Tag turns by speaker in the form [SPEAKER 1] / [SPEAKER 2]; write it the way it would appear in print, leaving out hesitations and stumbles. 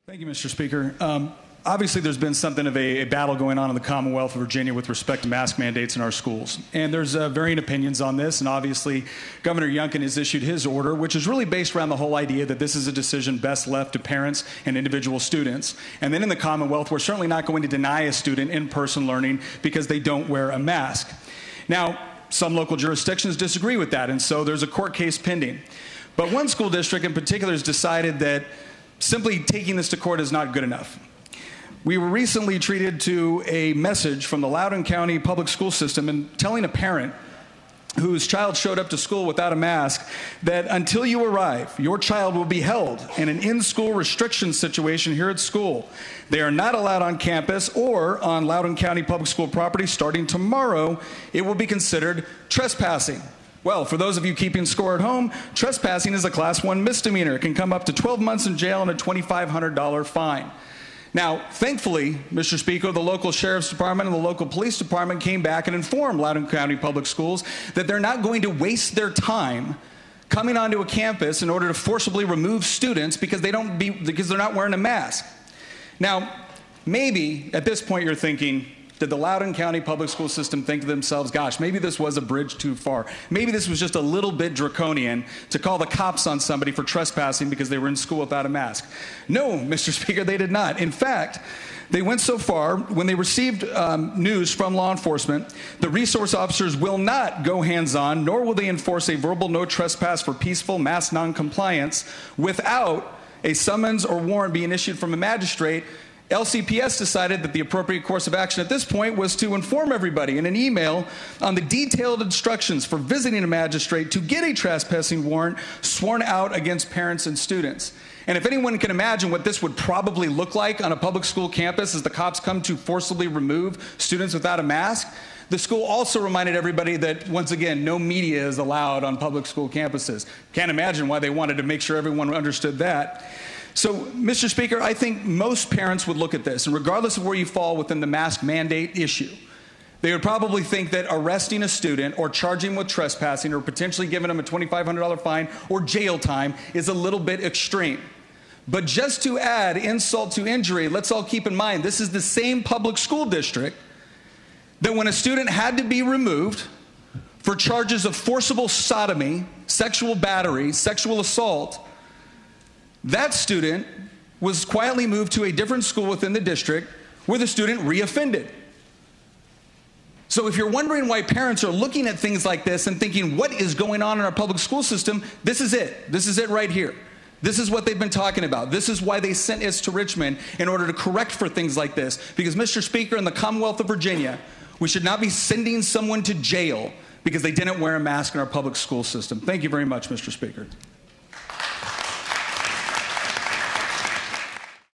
[SPEAKER 1] Thank you, Mr. Speaker. Obviously, there's been something of a battle going on in the Commonwealth of Virginia with respect to mask mandates in our schools. And there's varying opinions on this. And obviously, Governor Youngkin has issued his order, which is really based around the whole idea that this is a decision best left to parents and individual students. And then in the Commonwealth, we're certainly not going to deny a student in-person learning because they don't wear a mask. Now, some local jurisdictions disagree with that, and so there's a court case pending. But one school district in particular has decided that simply taking this to court is not good enough. We were recently treated to a message from the Loudoun County Public School System and telling a parent whose child showed up to school without a mask that until you arrive, your child will be held in an in-school restriction situation here at school. They are not allowed on campus or on Loudoun County Public School property. Starting tomorrow, it will be considered trespassing. Well, for those of you keeping score at home, trespassing is a Class 1 misdemeanor. It can come up to 12 months in jail and a $2,500 fine. Now, thankfully, Mr. Speaker, the local sheriff's department and the local police department came back and informed Loudoun County Public Schools that they're not going to waste their time coming onto a campus in order to forcibly remove students because they're not wearing a mask. Now, maybe at this point you're thinking, did the Loudoun County Public School System think to themselves, gosh, maybe this was a bridge too far. Maybe this was just a little bit draconian to call the cops on somebody for trespassing because they were in school without a mask. No, Mr. Speaker, they did not. In fact, they went so far when they received news from law enforcement, the resource officers will not go hands-on, nor will they enforce a verbal no trespass for peaceful mask noncompliance without a summons or warrant being issued from a magistrate. LCPS decided that the appropriate course of action at this point was to inform everybody in an email on the detailed instructions for visiting a magistrate to get a trespassing warrant sworn out against parents and students. And if anyone can imagine what this would probably look like on a public school campus as the cops come to forcibly remove students without a mask, the school also reminded everybody that, once again, no media is allowed on public school campuses. Can't imagine why they wanted to make sure everyone understood that. So, Mr. Speaker, I think most parents would look at this, and regardless of where you fall within the mask mandate issue, they would probably think that arresting a student or charging with trespassing or potentially giving them a $2,500 fine or jail time is a little bit extreme. But just to add insult to injury, let's all keep in mind this is the same public school district that when a student had to be removed for charges of forcible sodomy, sexual battery, sexual assault, that student was quietly moved to a different school within the district where the student reoffended. So if you're wondering why parents are looking at things like this and thinking, what is going on in our public school system, this is it. This is it right here. This is what they've been talking about. This is why they sent us to Richmond in order to correct for things like this. Because, Mr. Speaker, in the Commonwealth of Virginia, we should not be sending someone to jail because they didn't wear a mask in our public school system. Thank you very much, Mr. Speaker.